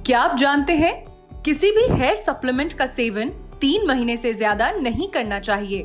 क्या आप जानते हैं किसी भी हेयर सप्लीमेंट का सेवन 3 महीने से ज्यादा नहीं करना चाहिए।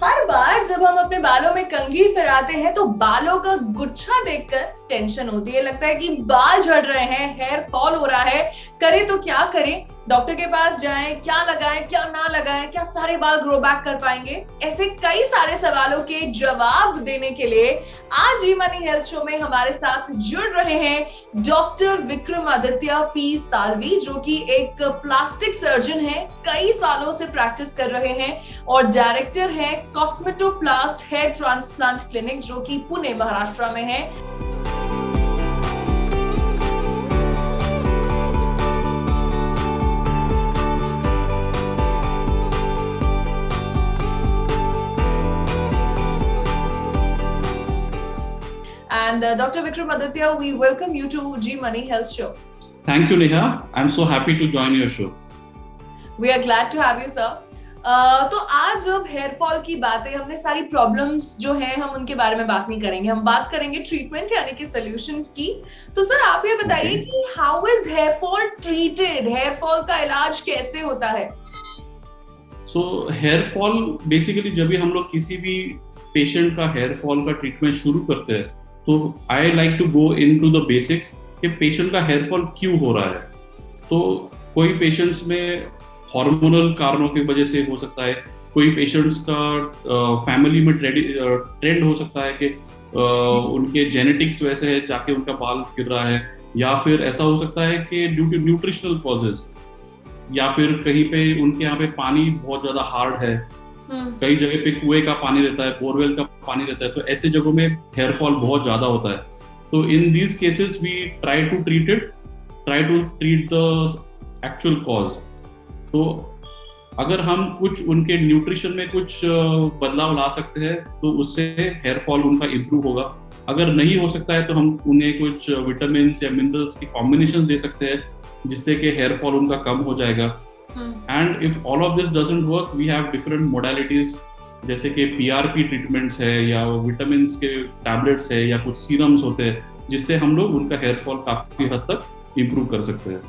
हर बार जब हम अपने बालों में कंघी फिराते हैं तो बालों का गुच्छा देखकर टेंशन होती है। लगता है कि बाल झड़ रहे हैं, हेयर फॉल हो रहा है, करें तो क्या करें, डॉक्टर के पास जाएं, क्या लगाएं क्या ना लगाएं, क्या सारे बाल ग्रो बैक कर पाएंगे। ऐसे कई सारे सवालों के जवाब देने के लिए आज जी मनी हेल्थ शो में हमारे साथ जुड़ रहे हैं डॉक्टर विक्रमादित्य पी साल्वी, जो कि एक प्लास्टिक सर्जन है, कई सालों से प्रैक्टिस कर रहे हैं और डायरेक्टर है कॉस्मेटोप्लास्ट हेयर ट्रांसप्लांट क्लिनिक, जो कि पुणे महाराष्ट्र में है। And Dr. Vikramaditya, we welcome you to G Money Health Show. Thank you, Neha. I'm so happy to join your show. We are glad to have you, sir. तो आज जब hair fall की बात है, हमने सारी प्रॉब्लम्स जो हैं हम उनके बारे में बात नहीं करेंगे, हम बात करेंगे ट्रीटमेंट यानी कि सॉल्यूशंस की। तो सर आप ये बताइए कि how is hair fall treated, hair fall का इलाज कैसे होता है? So हेयर फॉल बेसिकली जब भी हम लोग किसी भी पेशेंट का हेयर फॉल का ट्रीटमेंट शुरू करते हैं तो I like to go into the basics कि पेशेंट का हेयर फॉल क्यों हो रहा है। तो कोई पेशेंट्स में हार्मोनल कारणों की वजह से हो सकता है, कोई पेशेंट्स का फैमिली में ट्रेंड हो सकता है कि उनके जेनेटिक्स वैसे है जाके उनका बाल गिर रहा है, या फिर ऐसा हो सकता है कि ड्यू टू न्यूट्रिशनल कॉजेज, या फिर कहीं पे उनके यहाँ पे पानी बहुत ज्यादा हार्ड है, कई जगह पे कुएं का पानी रहता है, बोरवेल का पानी रहता है, तो ऐसे जगहों में हेयर फॉल बहुत ज्यादा होता है। तो in these cases we try to treat the actual cause. तो अगर हम कुछ उनके न्यूट्रिशन में कुछ बदलाव ला सकते हैं तो उससे हेयर फॉल उनका इम्प्रूव होगा। अगर नहीं हो सकता है तो हम उन्हें कुछ विटामिन या मिनरल्स की कॉम्बिनेशन दे सकते हैं जिससे कि हेयर फॉल उनका कम हो जाएगा। And if all of this doesn't work, we have different modalities, जैसे कि पीआरपी ट्रीटमेंट्स है या विटामिन के टैबलेट्स है या कुछ सीरम्स होते हैं जिससे हम लोग उनका हेयर फॉल काफी हद तक इम्प्रूव कर सकते हैं।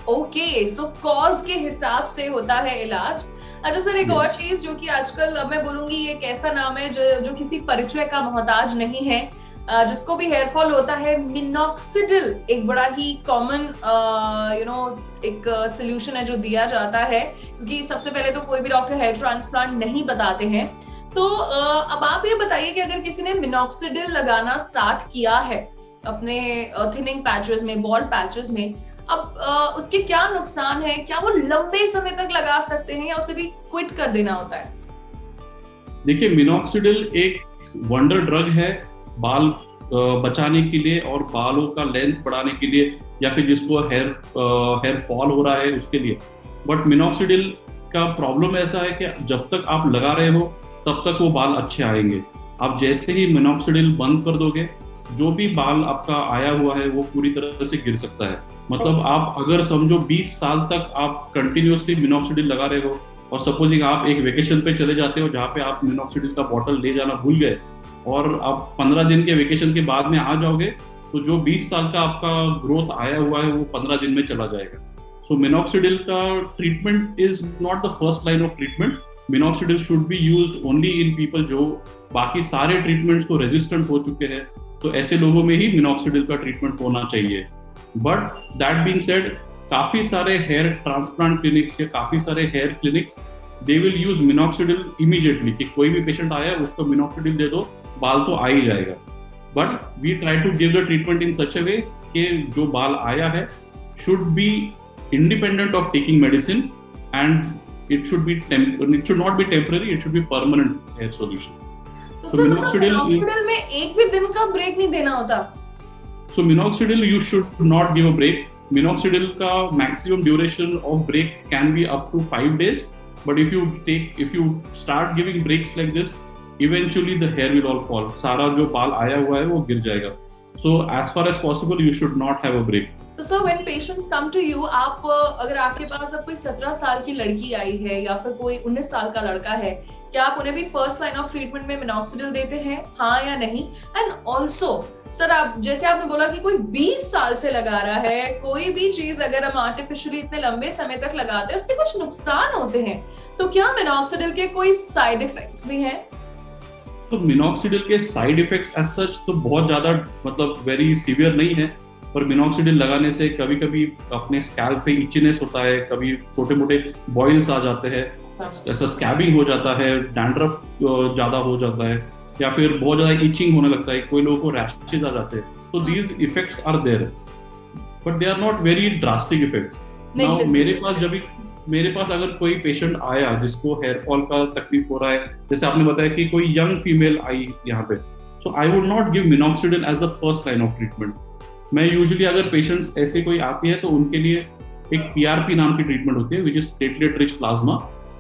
ओके, सो कॉज के हिसाब से होता है इलाज। अच्छा सर, एक और चीज जो कि आजकल मैं बोलूंगी एक ऐसा नाम है जो किसी परिचय का मोहताज नहीं है, जिसको भी हेयर फॉल होता है, मिनॉक्सिडिल एक बड़ा ही कॉमन एक सोल्यूशन है जो दिया जाता है, क्योंकि सबसे पहले तो कोई भी डॉक्टर हेयर ट्रांसप्लांट नहीं बताते हैं। तो अब आप ये बताइए कि अगर किसी ने मिनॉक्सिडिल लगाना स्टार्ट किया है अपने थिनिंग पैचेस में, बॉल्ड पैचेस में, अब उसके क्या नुकसान है? क्या वो लंबे समय तक लगा सकते हैं या उसे भी क्विट कर देना होता है? देखिए, मिनॉक्सिडिल एक वंडर ड्रग है बाल बचाने के लिए और बालों का लेंथ बढ़ाने के लिए, या फिर जिसको हेयर फॉल हो रहा है उसके लिए। बट मिनॉक्सिडिल का प्रॉब्लम ऐसा है कि जब तक आप लगा रहे हो तब तक वो बाल अच्छे आएंगे। आप जैसे ही मिनॉक्सिडिल बंद कर दोगे, जो भी बाल आपका आया हुआ है वो पूरी तरह से गिर सकता है। मतलब आप अगर समझो 20 साल तक आप कंटिन्यूसली मिनॉक्सिडिल लगा रहे हो और सपोजिंग आप एक वेकेशन पे चले जाते हो जहाँ पे आप मिनॉक्सिडिल का बॉटल ले जाना भूल गए और आप 15 दिन के वेकेशन के बाद में आ जाओगे, तो जो 20 साल का आपका ग्रोथ आया हुआ है वो 15 दिन में चला जाएगा। सो मिनॉक्सिडिल का treatment is not the first line of treatment. Minoxidil should be used only in people जो बाकी सारे ट्रीटमेंट्स को रेजिस्टेंट हो चुके हैं, तो ऐसे लोगों में ही मिनॉक्सिडिल का ट्रीटमेंट होना चाहिए। बट दैट बीइंग सेड, काफी सारे हेयर ट्रांसप्लांट क्लिनिक्स या काफी सारे hair clinics they will use minoxidil immediately, कि कोई भी पेशेंट आया उसको मिनॉक्सिडिल दे दो, बाल तो आ ही जाएगा। But we try to give the treatment in such a way कि जो बाल आया है should be independent of taking medicine and it should not be temporary, it should be permanent hair solution. तो सर मिनॉक्सिडिल में एक भी दिन का ब्रेक नहीं देना होता? So minoxidil you should not give a break. Minoxidil का maximum duration of break can be up to 5 days. But if you start giving breaks like this, eventually the hair will all fall. सारा जो बाल आया हुआ है वो गिर जाएगा. So as far as possible you should not have a break. तो sir when patients come to you, आप अगर आपके पास अब कोई 17 साल की लड़की आई है या फिर कोई 19 साल का लड़का है, क्या आप उन्हें भी फर्स्ट लाइन ऑफ ट्रीटमेंट में मिनॉक्सिडिल देते हैं, हाँ या नहीं? एंड ऑल्सो सर आप जैसे आपने बोला कि कोई 20 साल से लगा रहा है, कोई भी चीज अगर हम आर्टिफिशियली इतने लंबे समय तक लगाते हैं उसके कुछ नुकसान होते हैं, तो क्या मिनॉक्सिडिल के कोई साइड इफेक्ट्स भी हैं? तो मिनॉक्सिडिल के साइड इफेक्ट्स एज सच तो बहुत ज्यादा मतलब वेरी सीवियर नहीं है, पर मिनॉक्सिडिल लगाने से कभी कभी अपने स्कैल्प पे इचनेस होता है, कभी छोटे मोटे बॉइल्स आ जाते हैं, ऐसा स्कैबिंग हो जाता है, डैंड्रफ ज्यादा हो जाता है, या फिर बहुत ज्यादा इचिंग होने लगता है, कोई लोगों को रैशेस आ जाते हैं। तो these effects are there, but they are not very drastic effects. मेरे पास अगर कोई पेशेंट आया जिसको हेयर फॉल का तकलीफ हो रहा है, जैसे आपने बताया कि कोई यंग फीमेल आई यहाँ पे, so I would not give minoxidil as the first line of treatment. मैं यूजुअली अगर पेशेंट्स ऐसे कोई आती है तो उनके लिए एक पीआरपी नाम की ट्रीटमेंट होती है, which is platelet rich plasma,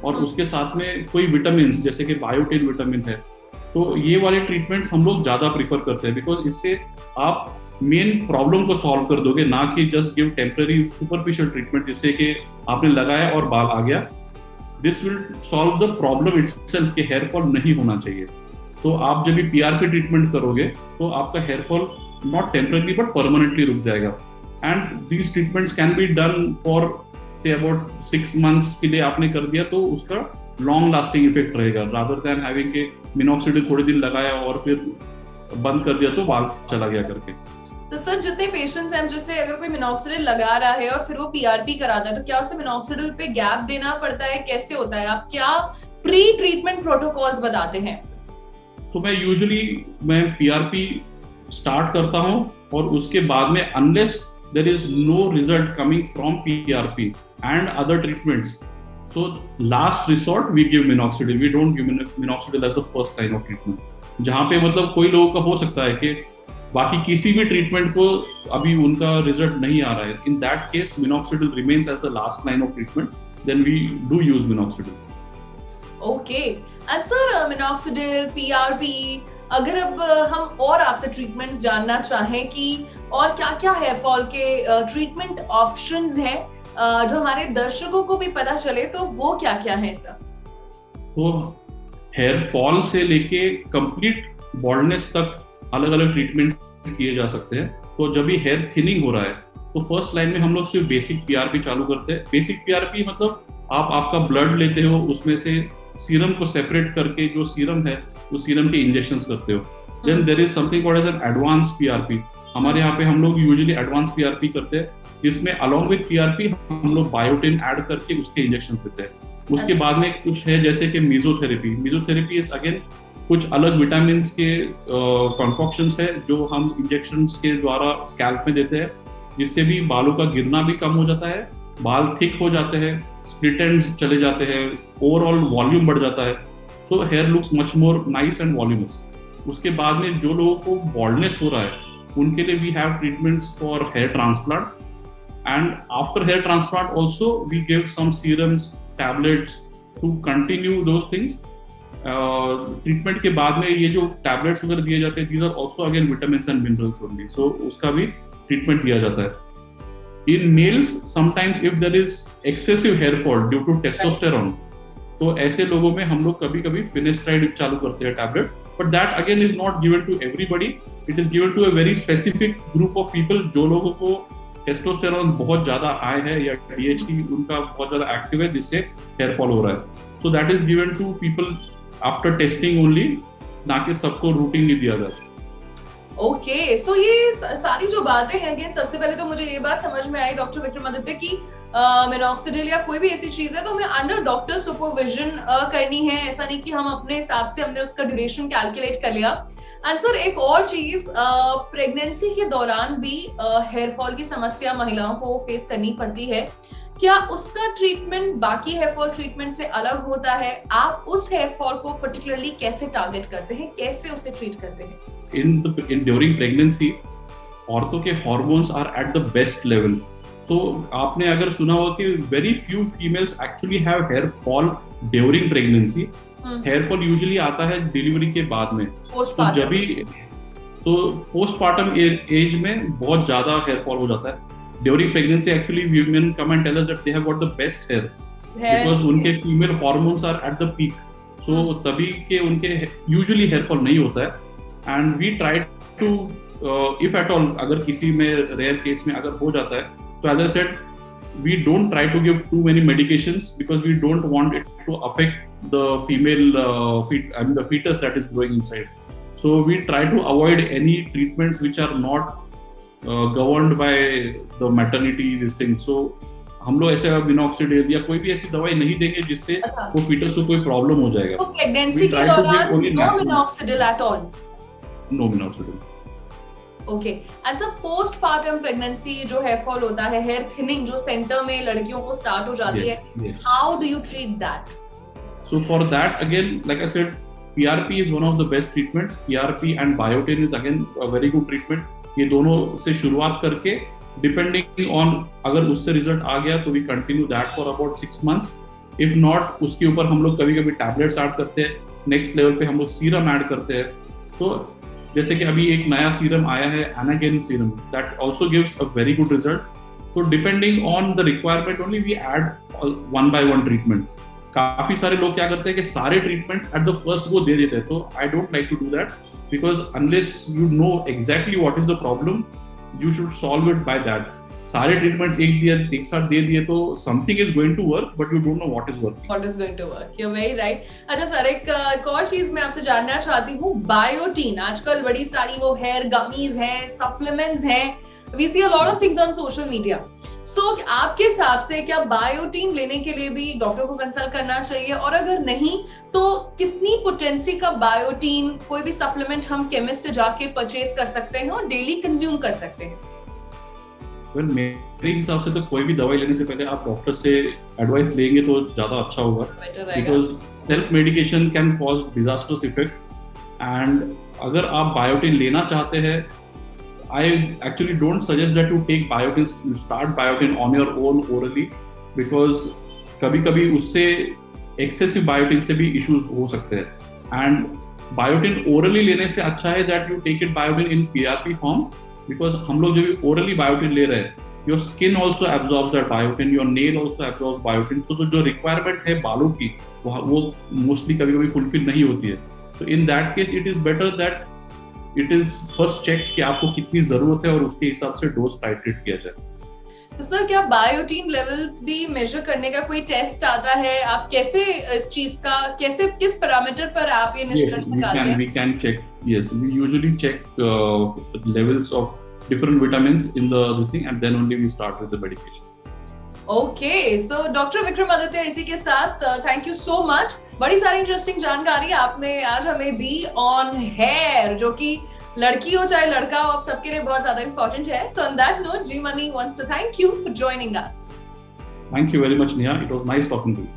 और उसके साथ में कोई विटामिन जैसे कि बायोटिन विटामिन है, तो ये वाले ट्रीटमेंट्स हम लोग ज्यादा प्रीफर करते हैं, बिकॉज इससे आप मेन प्रॉब्लम को सॉल्व कर दोगे, ना कि just give temporary superficial treatment जिससे कि आपने लगाया और बाल आ गया। This will solve the problem itself कि हेयर फॉल नहीं होना चाहिए। तो आप जब भी पीआरपी ट्रीटमेंट करोगे तो आपका hair fall not temporary but permanently रुक जाएगा। And these treatments can be done for say about 6 months के लिए आपने कर दिया तो उसका लॉन्ग लास्टिंग इफेक्ट रहेगा, रादर देन हैविंग के मिनॉक्सिडिल थोड़े दिन लगाया और फिर बंद कर दिया तो बाल चला गया करके। तो सर जितने पेशेंट्स हैं, जैसे अगर कोई मिनॉक्सिडिल लगा रहा है और फिर वो पीआरपी कराता है, तो क्या उसे मिनॉक्सिडिल पे गैप देना पड़ता है, कैसे होता है? आप क्या प्री ट्रीटमेंट प्रोटोकॉल्स बताते हैं? तो मैं पीआरपी स्टार्ट करता हूं और उसके बाद में unless there is no result coming from PRP and other treatments, so last resort we give minoxidil. We don't give minoxidil as the first line of treatment. जहां पे मतलब कोई लोगों का हो सकता है कि बाकी किसी भी ट्रीटमेंट को अभी उनका रिजल्ट नहीं आ रहा है, in that case minoxidil remains as the last line of treatment, then we do use minoxidil. Okay, and sir minoxidil, PRP, अगर अब हम और आपसे ट्रीटमेंट्स जानना चाहें कि और क्या-क्या हेयर फॉल के ट्रीटमेंट ऑप्शंस हैं जो हमारे दर्शकों को भी पता चले, तो वो क्या-क्या हैं सर? तो हेयर फॉल से लेके कंप्लीट बॉल्डनेस तक अलग अलग ट्रीटमेंट्स किए जा सकते हैं। तो जब भी हेयर थिनिंग हो रहा है तो फर्स्ट लाइन में हम लोग सिर्फ बेसिक पीआरपी चालू करते हैं। बेसिक पीआरपी मतलब आप आपका ब्लड लेते हो, उसमें से सीरम को सेपरेट करके जो सीरम है उस सीरम के इंजेक्शंस करते हो। Then there is something called as an advance PRP. हमारे यहाँ पे हम लोग यूजुअली एडवांस पीआरपी करते हैं, जिसमें अलॉन्ग विद पीआरपी हम लोग बायोटिन ऐड करके उसके इंजेक्शंस देते हैं। उसके बाद में कुछ है जैसे कि मेसोथेरेपी इज अगेन कुछ अलग विटामिन के कॉन्फॉक्शंस है जो हम इंजेक्शंस के द्वारा स्कैल्प में देते हैं, जिससे भी बालों का गिरना भी कम हो जाता है, बाल थिक हो जाते हैं, स्प्लिट एंड्स चले जाते हैं, ओवरऑल वॉल्यूम बढ़ जाता है, so hair looks much more nice and voluminous. उसके बाद में जो लोगों को बॉल्डनेस हो रहा है उनके लिए we have treatments for hair transplant, and after hair transplant also we give some serums, tablets to continue those things. Treatment के बाद में ये जो टैबलेट्स वगैरह दिए जाते हैं, these are also again vitamins and minerals only, so उसका भी ट्रीटमेंट दिया जाता है। In males, sometimes if there is excessive hair fall due to testosterone, तो ऐसे लोगों में हम लोग कभी कभी फिनेस्ट्राइड चालू करते हैं tablet, but that again is not given to everybody. It is given to a very specific group of people जो लोगों को टेस्टोस्टेरोन बहुत ज्यादा हाई है या DHT उनका बहुत ज्यादा एक्टिव है जिससे हेयर फॉल हो रहा है, so that is given to people after testing only, ना कि सबको रूटीनली दिया जाता है। ओके, सो ये सारी जो बातें हैं, अगेन सबसे पहले तो मुझे ये बात समझ में आई डॉक्टर विक्रमादित्य की मिनॉक्सिडिल या कोई भी ऐसी चीज है तो हमें अंडर डॉक्टर सुपरविजन करनी है। ऐसा नहीं कि हम अपने हिसाब से हमने उसका ड्यूरेशन कैलकुलेट कर लिया। एंड सर एक और चीज, प्रेगनेंसी के दौरान भी हेयर फॉल की समस्या महिलाओं को फेस करनी पड़ती है, क्या उसका ट्रीटमेंट बाकी हेयर फॉल ट्रीटमेंट से अलग होता है? आप उस हेयर फॉल को पर्टिकुलरली कैसे टारगेट करते हैं, कैसे उसे ट्रीट करते हैं? During pregnancy, औरतों के hormones are at the best level. तो आपने अगर सुना हो कि very few females actually have hair fall during pregnancy. Hair fall usually आता है डिलीवरी के बाद में, तो पोस्टपार्टम एज में बहुत ज्यादा हेयर फॉल हो जाता है। During pregnancy actually women come and tell us that they have got the best hair because उनके female hormones are at the peak, so तभी के उनके यूजुअली हेयर फॉल नहीं होता है। And we try to if at all अगर किसी में रेयर केस में अगर हो जाता है, तो as I said we don't try to give too many medications because we don't want it to affect the female the fetus that is growing inside. So we try to avoid any treatments which are not governed by the maternity this thing. So हम लोग ऐसे minoxidil या कोई भी ऐसी दवाई नहीं देंगे जिससे वो फीटस को कोई प्रॉब्लम हो जाएगा. तो प्रेगनेंसी के दौरान no minoxidil at all. No minoxidil. Okay. And sir postpartum pregnancy जो हेयर फॉल होता है, हेयर थिनिंग जो सेंटर में लड़कियों को स्टार्ट हो जाती है, how do you treat that? So for that again like I said PRP is one of the best treatments. PRP and biotin is again a very good treatment. ये दोनों से शुरुआत करके डिपेंडिंग ऑन अगर उससे रिजल्ट आ गया तो we continue that for about 6 months. If not उसके ऊपर हम लोग कभी कभी टैबलेट्स ऐड करते हैं. नेक्स्ट लेवल पे हम लोग सीरम ऐड करते हैं. तो जैसे कि अभी एक नया सीरम आया है Anagen serum, that also gives a very good result. तो depending on the requirement only we add one by one treatment. काफी सारे लोग क्या करते हैं कि सारे treatments at the first go दे देते हैं. तो I don't like to do that because unless you know exactly what is the problem you should solve it by that. सारे ट्रीटमेंट्स एक साथ दे दिए तो something is going to work but you don't know what is working. What is going to work. You are very right. अच्छा sir, एक और चीज मैं आपसे जानना चाहती हूँ, बायोटीन. आजकल बड़ी सारी वो हेयर गमीज हैं, सप्लीमेंट्स हैं, we see a lot of things on social media. So आपके हिसाब से क्या बायोटीन लेने के लिए भी डॉक्टर को कंसल्ट करना चाहिए, और अगर नहीं तो कितनी पोटेंसी का बायोटीन कोई भी सप्लीमेंट हम केमिस्ट से जाके परचेज कर सकते हैं और डेली कंज्यूम कर सकते हैं? Well, मेरे हिसाब से तो कोई भी दवाई लेने से पहले आप डॉक्टर से एडवाइस लेंगे तो ज्यादा अच्छा होगा. Because self medication can cause disasters effect. And अगर आप बायोटिन लेना चाहते हैं, I actually don't suggest that you take biotin, you start biotin on your own orally because कभी-कभी उससे excessive biotin से भी issues हो सकते हैं. And biotin orally लेने से अच्छा है that you take it biotin in PRP form because हम लोग जब orally biotin ले रहे हैं, your skin also absorbs that biotin, your nail also absorbs biotin. So तो जो requirement है बालों की वो mostly कभी-कभी fulfill नहीं होती है. So in that case it is better that it is first check कि आपको कितनी जरूरत है और उसके हिसाब से डोज टाइट्रेट किया जाए. तो सर क्या बायोटीन लेवल्स भी मेजर करने का कोई टेस्ट आता है? आप कैसे इस चीज का किस पैरामीटर पर आप ये निष्कर्ष निकालते हैं? We can check. Yes, we usually check levels of different vitamins in this thing and then only we start with the medication. Okay. So doctor Vikramaditya, इसी के साथ थैंक यू सो मच. बड़ी सारी इंटरेस्टिंग जानकारी आपने आज हमें दी ऑन हेयर, जो कि लड़की हो चाहे लड़का हो, आप सबके लिए बहुत ज्यादा इंपॉर्टेंट है. So on that note, Zee Money wants to thank you for joining us. Thank you very much Neha, it was nice talking to you.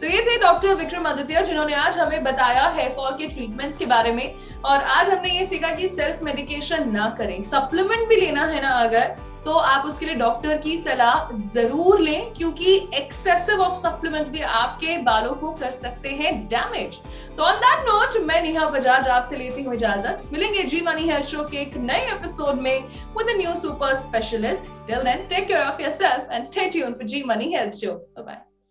तो ये थे डॉक्टर विक्रमादित्य जिन्होंने आज हमें बताया हेयर फॉल के ट्रीटमेंट्स के बारे में. और आज हमने ये सीखा कि सेल्फ मेडिकेशन ना करें. सप्लीमेंट भी लेना है ना अगर, तो आप उसके लिए डॉक्टर की सलाह जरूर लें, क्योंकि एक्सेसिव ऑफ सप्लीमेंट्स भी आपके बालों को कर सकते हैं डैमेज. तो ऑन दैट नोट, मैं नेहा बजाज आपसे लेती हूँ इजाजत. मिलेंगे जी मनी हेल्थ शो के एक नए एपिसोड में with a new super specialist. Till then, take care of yourself and stay tuned for Zee Money health show. Bye bye.